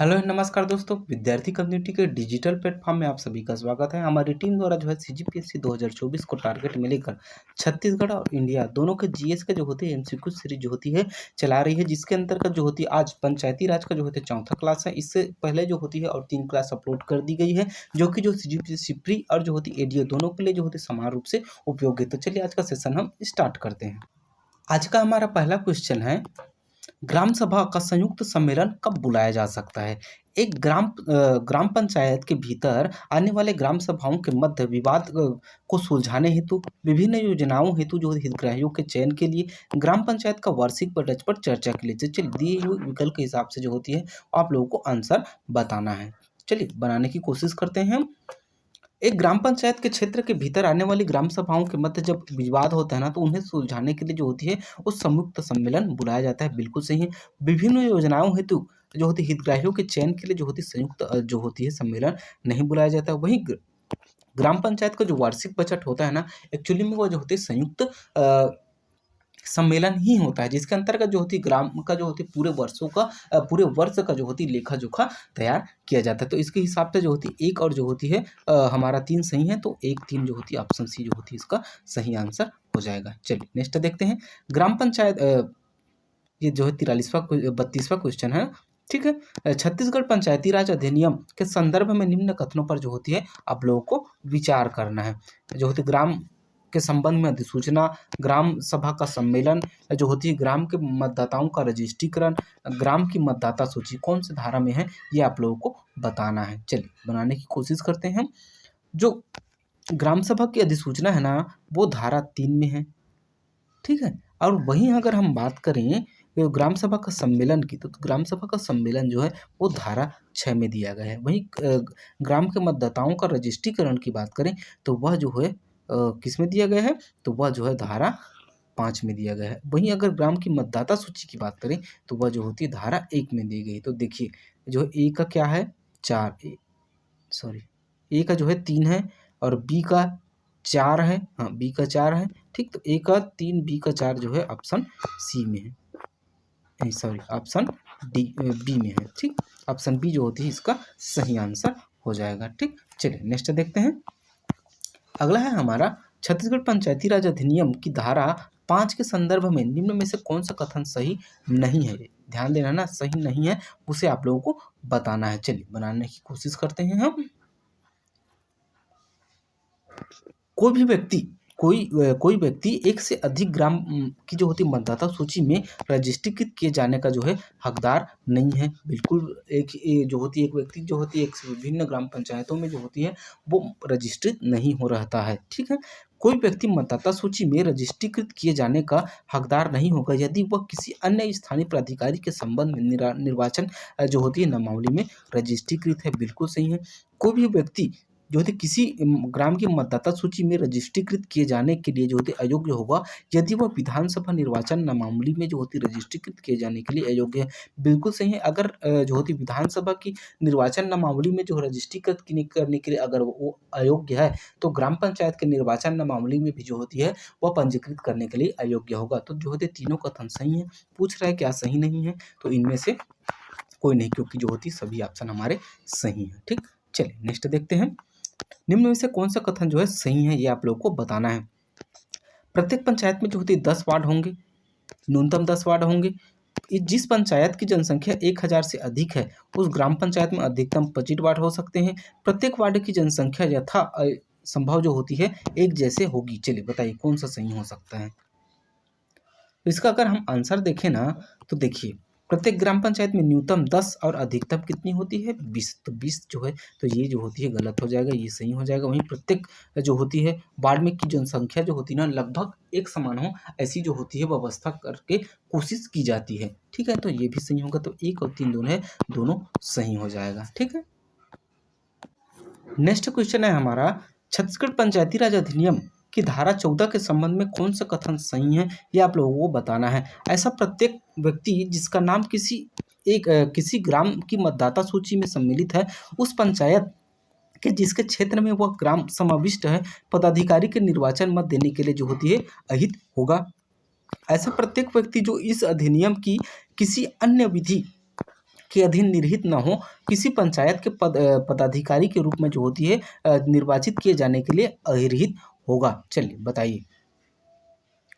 Hello नमस्कार दोस्तों, विद्यार्थी कम्युनिटी के डिजिटल प्लेटफॉर्म में आप सभी का स्वागत है। हमारी टीम द्वारा जो है सीजीपीएससी 2024 को टारगेट में लेकर छत्तीसगढ़ और इंडिया दोनों के जीएस का जो होती है एमसीक्यू सीरीज जो होती है चला रही है, जिसके अंतर्गत जो होती है आज पंचायती राज का जो होती है चौथा क्लास है। इससे पहले जो होती है और 3 क्लास अपलोड कर दी गई है, जो कि जो सीजीपीएससी प्री और जो होती है एडीओ दोनों के लिए जो होती है समान रूप से उपयोगी है। तो चलिए आज का सेशन हम स्टार्ट करते हैं। आज का हमारा पहला क्वेश्चन है, ग्राम सभा का संयुक्त सम्मेलन कब बुलाया जा सकता है? एक ग्राम पंचायत के भीतर आने वाले ग्राम सभाओं के मध्य विवाद को सुलझाने हेतु विभिन्न योजनाओं हेतु जो हितग्राहियों के चयन के लिए ग्राम पंचायत का वार्षिक बजट पर चर्चा के लिए चलिए दिए हुए विकल्प के हिसाब से जो होती है आप लोगों को आंसर बताना है। चलिए बनाने की कोशिश करते हैं हम। एक ग्राम पंचायत के क्षेत्र के भीतर आने वाली ग्राम सभाओं के मध्य जब विवाद होता है ना, तो उन्हें सुलझाने के लिए जो होती है उस संयुक्त सम्मेलन बुलाया जाता है। बिल्कुल सही है। विभिन्न योजनाओं हेतु जो होती है हितग्राहियों के चयन के लिए जो होती है संयुक्त जो होती है सम्मेलन नहीं बुलाया जाता। वहीं ग्राम पंचायत का जो वार्षिक बजट होता है ना, एक्चुअली में वो जो होती है संयुक्त सम्मेलन ही होता है, जिसके अंतर्गत जो होती है ग्राम का जो होती है पूरे वर्ष का जो होती है लेखा जोखा तैयार किया जाता है। तो इसके हिसाब से जो होती है एक और जो होती है हमारा 3 सही है, तो 1 3 जो होती है ऑप्शन सी जो होती है इसका सही आंसर हो जाएगा। चलिए नेक्स्ट देखते हैं। ग्राम पंचायत ये जो है 32वां क्वेश्चन है, ठीक है। छत्तीसगढ़ पंचायती राज अधिनियम के संदर्भ में निम्न कथनों पर जो होती है आप लोगों को विचार करना है। जो होती है ग्राम के संबंध में अधिसूचना, ग्राम सभा का सम्मेलन, जो होती है ग्राम के मतदाताओं का रजिस्ट्रीकरण, ग्राम की मतदाता सूची कौन सी धारा में है ये आप लोगों को बताना है। चलिए बनाने की कोशिश करते हैं। जो ग्राम सभा की अधिसूचना है ना, वो धारा 3 में है, ठीक है। और वहीं अगर हम बात करें ग्राम सभा का सम्मेलन की, तो ग्राम सभा का सम्मेलन जो है वो धारा 6 में दिया गया है। वहीं ग्राम के मतदाताओं का रजिस्ट्रीकरण की बात करें तो वह जो है किस में दिया गया है, तो वह जो है धारा 5 में दिया गया है। वहीं अगर ग्राम की मतदाता सूची की बात करें तो वह जो होती है धारा 1 में दी गई। तो देखिए जो है ए का क्या है 4, ए का जो है 3 है और बी का 4 है, हाँ बी का 4 है, ठीक। तो ए का 3 बी का 4 जो है ऑप्शन सी में है, ऑप्शन बी में है, ठीक। ऑप्शन बी जो होती है इसका सही आंसर हो जाएगा, ठीक। चलिए नेक्स्ट देखते हैं। अगला है हमारा छत्तीसगढ़ पंचायती राज अधिनियम की धारा 5 के संदर्भ में निम्न में से कौन सा कथन सही नहीं है? ध्यान देना ना, सही नहीं है उसे आप लोगों को बताना है। चलिए बनाने की कोशिश करते हैं हम। कोई व्यक्ति एक से अधिक ग्राम की जो होती है मतदाता सूची में रजिस्ट्रीकृत किए जाने का जो है हकदार नहीं है। बिल्कुल जो होती है एक व्यक्ति जो होती है एक से विभिन्न ग्राम पंचायतों में जो होती है वो रजिस्ट्रित नहीं हो रहता है, ठीक है। कोई व्यक्ति मतदाता सूची में रजिस्ट्रीकृत किए जाने का हकदार नहीं होगा यदि वह किसी अन्य स्थानीय प्राधिकारी के संबंध में निर्वाचन जो होती है नामावली में रजिस्ट्रीकृत है। बिल्कुल सही है। कोई भी व्यक्ति जो होती किसी ग्राम की मतदाता सूची में रजिस्ट्रीकृत किए जाने के लिए जो होती अयोग्य होगा यदि वह विधानसभा निर्वाचन नामावली में जो होती रजिस्ट्रीकृत किए जाने के लिए अयोग्य है। बिल्कुल सही है। अगर जो होती विधानसभा की निर्वाचन नामावली में जो रजिस्ट्रीकृत करने के लिए अगर वो अयोग्य है, तो ग्राम पंचायत के निर्वाचन नामावली में भी जो होती है वह पंजीकृत करने के लिए अयोग्य होगा। तो जो होते तीनों कथन सही है। पूछ रहा है क्या सही नहीं है, तो इनमें से कोई नहीं, क्योंकि जो होती सभी ऑप्शन हमारे सही है, ठीक। चलिए नेक्स्ट देखते हैं। निम्न में से कौन सा कथन जो है सही है ये आप लोगों को बताना है। प्रत्येक पंचायत में जो होती है 10 वार्ड होंगे, न्यूनतम 10 वार्ड होंगे। जिस पंचायत की जनसंख्या 1000 से अधिक है उस ग्राम पंचायत में अधिकतम 25 वार्ड हो सकते हैं। प्रत्येक वार्ड की जनसंख्या यथा संभव जो होती है एक जैसे होगी। चलिए बताइए कौन सा सही हो सकता है। तो इसका अगर हम आंसर देखें ना, तो देखिए प्रत्येक ग्राम पंचायत में न्यूनतम 10 और अधिकतम कितनी होती है 20। तो 20 जो है तो ये जो होती है गलत हो जाएगा, ये सही हो जाएगा। वहीं प्रत्येक जो होती है वार्ड में की जनसंख्या जो होती है ना लगभग एक समान हो, ऐसी जो होती है व्यवस्था करके कोशिश की जाती है, ठीक है। तो ये भी सही होगा। तो 1 और 3 दोनों है, दोनों सही हो जाएगा, ठीक है। नेक्स्ट क्वेश्चन है हमारा, छत्तीसगढ़ पंचायती राज अधिनियम कि धारा 14 के संबंध में कौन सा कथन सही है ये आप लोगों को बताना है। ऐसा प्रत्येक व्यक्ति जिसका नाम किसी ग्राम की मतदाता सूची में सम्मिलित है उस पंचायत के जिसके क्षेत्र में वह ग्राम समाविष्ट है पदाधिकारी के निर्वाचन मत देने के लिए जो होती है अहित होगा। ऐसा प्रत्येक व्यक्ति जो इस अधिनियम की किसी अन्य विधि के अधीन निहित न हो, किसी पंचायत के पदाधिकारी के रूप में जो होती है निर्वाचित किए जाने के लिए अहिर्हित होगा। चलिए बताइए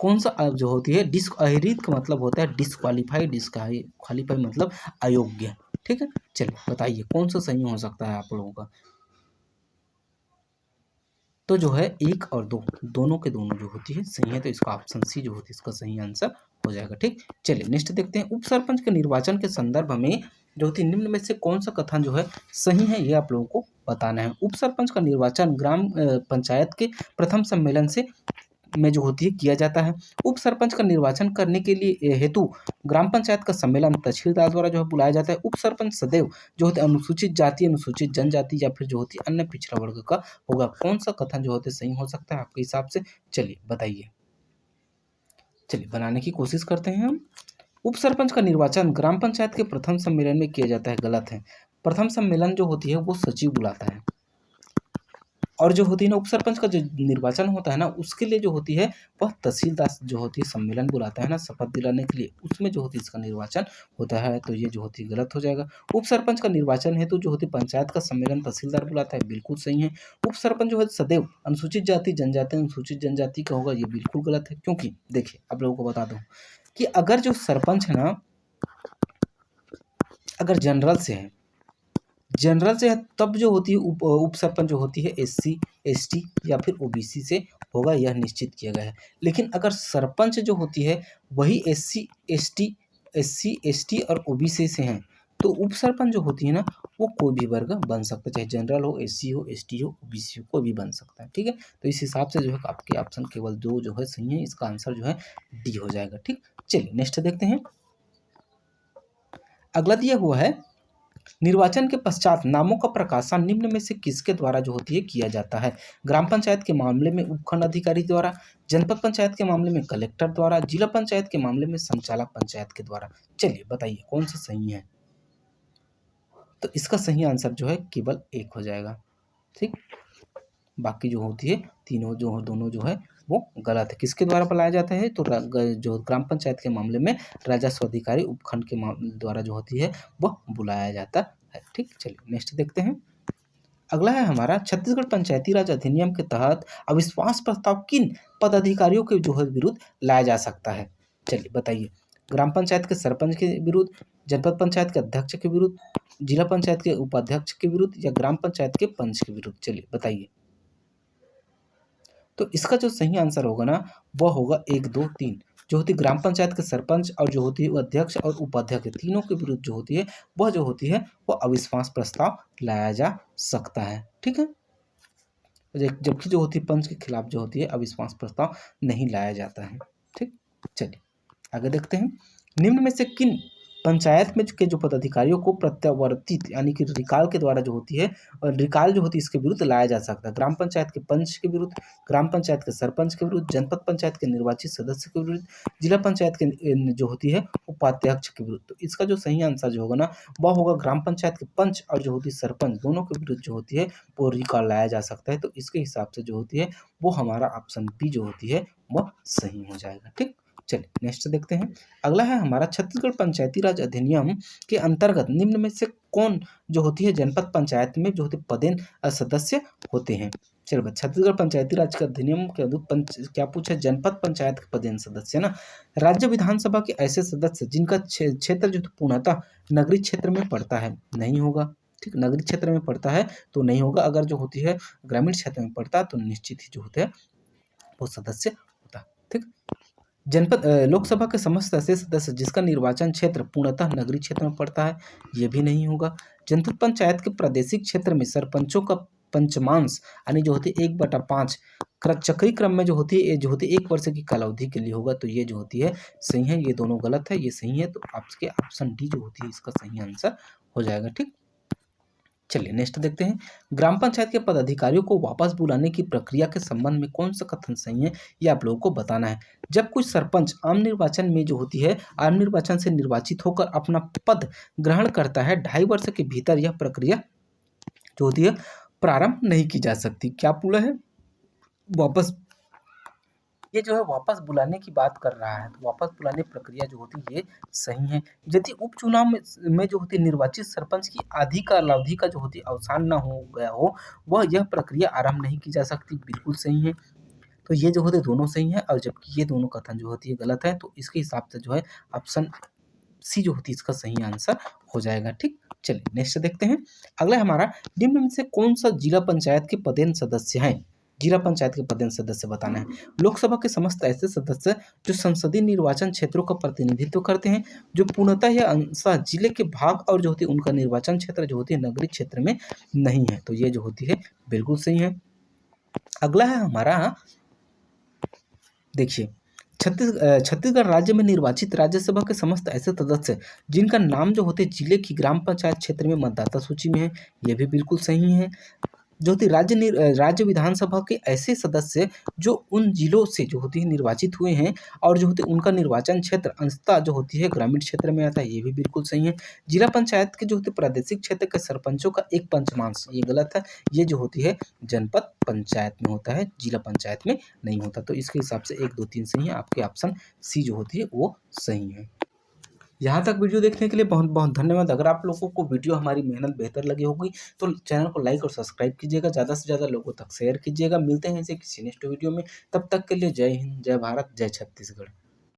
कौन सा जो होती है अहिर्हित का मतलब होता है डिस्क्वालीफाई, डिस्क्वालीफाई मतलब अयोग्य। ठीक है, चलिए बताइए कौन सा सही हो सकता है आप लोगों का। तो जो है 1 और 2 दोनों के दोनों जो होती है सही है, तो इसका ऑप्शन सी जो होती है इसका सही आंसर हो जाएगा। ठीक, चलिए नेक्स्ट देखते हैं। उप सरपंच के निर्वाचन के संदर्भ में जो होती है निम्न में से कौन सा कथन जो है सही है, ये आप लोगों को बताना है। उप सरपंच का निर्वाचन ग्राम पंचायत के प्रथम सम्मेलन से में जो होती है किया जाता है। उप सरपंच का निर्वाचन करने के लिए हेतु ग्राम पंचायत का सम्मेलन तहसीलदार द्वारा जो है बुलाया जाता है। उप सरपंच सदैव जो होते अनुसूचित जाति, अनुसूचित जनजाति या फिर जो होती है अन्य पिछड़ा वर्ग का होगा। कौन सा कथन जो होते सही हो सकता है आपके हिसाब से, चलिए बताइए। चलिए बनाने की कोशिश करते हैं हम। उप सरपंच का निर्वाचन ग्राम पंचायत के प्रथम सम्मेलन में किया जाता है, गलत है। प्रथम सम्मेलन जो होती है वो सचिव बुलाता है, और जो होती है ना उप सरपंच का जो निर्वाचन होता है ना उसके लिए जो होती है वह तहसीलदार जो होती है सम्मेलन बुलाता है ना शपथ दिलाने के लिए, उसमें जो होती है इसका निर्वाचन होता है, तो ये जो होती है गलत हो जाएगा। उप सरपंच का निर्वाचन हेतु जो होती है पंचायत का सम्मेलन तहसीलदार बुलाता है, बिल्कुल सही है। उप सरपंच जो है सदैव अनुसूचित जाति जनजाति अनुसूचित जनजाति का होगा, ये बिल्कुल गलत है। क्योंकि देखिए आप लोगों को बता दूं कि अगर जो सरपंच है ना अगर जनरल से है तब जो होती है उप सरपंच जो होती है एससी एसटी या फिर ओबीसी से होगा, यह निश्चित किया गया है। लेकिन अगर सरपंच जो होती है वही एससी एसटी और ओबीसी से हैं, तो उप सरपंच जो होती है ना वो कोई भी वर्ग बन सकता है, चाहे जनरल हो, एससी हो, एसटी हो, ओबीसी हो, कोई भी बन सकता है। ठीक है, तो इस हिसाब से जो है आपके ऑप्शन केवल 2 जो है सही है, इसका आंसर जो है डी हो जाएगा। ठीक, चलिए नेक्स्ट देखते हैं। अगला दिया हुआ है निर्वाचन के पश्चात नामों का प्रकाशन निम्न में से किसके द्वारा जो होती है किया जाता है। ग्राम पंचायत के मामले में उपखंड अधिकारी द्वारा, जनपद पंचायत के मामले में कलेक्टर द्वारा, जिला पंचायत के मामले में संचालक पंचायत के द्वारा। चलिए बताइए कौन सा सही है, तो इसका सही आंसर जो है केवल 1 हो जाएगा। ठीक, बाकी जो होती है तीनों जो दोनों जो है वो गलत है। किसके द्वारा बुलाया जाता है, तो जो ग्राम पंचायत के मामले में राजस्व अधिकारी उपखंड के द्वारा जो होती है वह बुलाया जाता है। ठीक, चलिए नेक्स्ट देखते हैं। अगला है हमारा छत्तीसगढ़ पंचायती राज अधिनियम के तहत अविश्वास प्रस्ताव किन पदाधिकारियों के जो है विरुद्ध लाया जा सकता है। चलिए बताइए। ग्राम पंचायत के सरपंच के विरुद्ध, जनपद पंचायत के अध्यक्ष के विरुद्ध, जिला पंचायत के उपाध्यक्ष के विरुद्ध या ग्राम पंचायत के पंच के विरुद्ध। चलिए बताइए। तो इसका जो सही आंसर होगा ना वह होगा 1 2 3। जो होती है ग्राम पंचायत के सरपंच और जो होती है अध्यक्ष और उपाध्यक्ष तीनों के विरुद्ध जो होती है वह जो होती है वह अविश्वास प्रस्ताव लाया जा सकता है। ठीक है, जबकि जो होती है पंच के खिलाफ जो होती है अविश्वास प्रस्ताव नहीं लाया जाता है। ठीक, चलिए आगे देखते हैं। निम्न में से किन पंचायत में के जो पदाधिकारियों को प्रत्यावर्तित यानी कि रिकाल के द्वारा जो होती है, और रिकाल जो होती है इसके विरुद्ध लाया जा सकता है। ग्राम पंचायत के पंच के विरुद्ध, ग्राम पंचायत के सरपंच के विरुद्ध, जनपद पंचायत के निर्वाचित सदस्य के विरुद्ध, जिला पंचायत के जो होती है उपाध्यक्ष के विरुद्ध। तो इसका जो सही आंसर जो होगा ना वह होगा ग्राम पंचायत के पंच और जो होती है सरपंच दोनों के विरुद्ध जो होती है वो रिकाल लाया जा सकता है। तो इसके हिसाब से जो होती है वो हमारा ऑप्शन बी जो होती है वह सही हो जाएगा। ठीक, चलिए नेक्स्ट देखते हैं। अगला है हमारा छत्तीसगढ़ पंचायती राज अधिनियम के अंतर्गत निम्न में से कौन जो होती है जनपद पंचायत में जो होती है पदेन सदस्य होते हैं। चलिए छत्तीसगढ़ पंचायती राज के अधिनियम के अनुसार क्या पूछा, जनपद पंचायत के पदेन सदस्य ना राज्य विधानसभा के ऐसे सदस्य जिनका क्षेत्र जो पूर्णतः नगरीय क्षेत्र में पड़ता है, नहीं होगा। ठीक, नगरीय क्षेत्र में पड़ता है तो नहीं होगा। अगर जो होती है ग्रामीण क्षेत्र में पड़ता है तो निश्चित ही जो होते हैं वो सदस्य होता है। ठीक, जनपद लोकसभा के समस्त ऐसे सदस्य जिसका निर्वाचन क्षेत्र पूर्णतः नगरीय क्षेत्र में पड़ता है, ये भी नहीं होगा। जनपद पंचायत के प्रादेशिक क्षेत्र में सरपंचों का पंचमांश यानी जो होती है 1/5 चक्रीय क्रम में जो होती है ये जो होती है 1 वर्ष की कालावधि के लिए होगा, तो ये जो होती है सही है। ये दोनों गलत है, ये सही है, तो आपके ऑप्शन डी जो होती है इसका सही आंसर हो जाएगा। ठीक, चलिए नेक्स्ट देखते हैं। ग्राम पंचायत के पदाधिकारियों को वापस बुलाने की प्रक्रिया के संबंध में कौन सा कथन सही है, ये आप लोगों को बताना है। जब कोई सरपंच आम निर्वाचन में जो होती है आम निर्वाचन से निर्वाचित होकर अपना पद ग्रहण करता है, 2.5 वर्ष के भीतर यह प्रक्रिया जो होती है प्रारंभ नहीं की जा सकती। क्या पूरा है, वापस ये जो है वापस बुलाने की बात कर रहा है, तो वापस बुलाने प्रक्रिया जो होती है ये सही है। यदि उपचुनाव में जो होती है निर्वाचित सरपंच की आधी कालावधि का जो होती है अवसान ना हो गया हो, वह यह प्रक्रिया आरंभ नहीं की जा सकती, बिल्कुल सही है। तो ये जो होते दोनों सही है, और जबकि ये दोनों कथन जो होती है गलत है, तो इसके हिसाब से जो है ऑप्शन सी जो होती है इसका सही आंसर हो जाएगा। ठीक, चलिए नेक्स्ट देखते हैं। अगला है हमारा, निम्न में से कौन सा जिला पंचायत के पदेन सदस्य हैं? जिला पंचायत के पदेन सदस्य बताना है। लोकसभा के समस्त ऐसे सदस्य जो संसदीय निर्वाचन क्षेत्रों का प्रतिनिधित्व करते हैं, जो पूर्णतः या अंशतः जिले के भाग और जो होती है उनका निर्वाचन क्षेत्र जो होती है नगरीय क्षेत्र में नहीं है, तो ये जो होती है बिल्कुल सही है। अगला है हमारा, देखिए, छत्तीसगढ़ राज्य में निर्वाचित राज्यसभा के समस्त ऐसे सदस्य जिनका नाम जो होते जिले की ग्राम पंचायत क्षेत्र में मतदाता सूची में है, ये भी बिल्कुल सही है। जो होती राज्य विधानसभा के ऐसे सदस्य जो उन जिलों से जो होती है निर्वाचित हुए हैं, और जो होती है उनका निर्वाचन क्षेत्र अंशतः जो होती है ग्रामीण क्षेत्र में आता है, ये भी बिल्कुल सही है। जिला पंचायत के जो होते प्रादेशिक क्षेत्र के सरपंचों का एक पंचमांश, ये गलत है। ये जो होती है जनपद पंचायत में होता है, जिला पंचायत में नहीं होता। तो इसके हिसाब से 1, 2, 3 सही है, आपके ऑप्शन सी जो होती है वो सही है। यहाँ तक वीडियो देखने के लिए बहुत बहुत धन्यवाद। अगर आप लोगों को वीडियो हमारी मेहनत बेहतर लगी होगी तो चैनल को लाइक और सब्सक्राइब कीजिएगा, ज़्यादा से ज़्यादा लोगों तक शेयर कीजिएगा। मिलते हैं ऐसे किसी नेक्स्ट वीडियो में, तब तक के लिए जय हिंद, जय भारत, जय छत्तीसगढ़।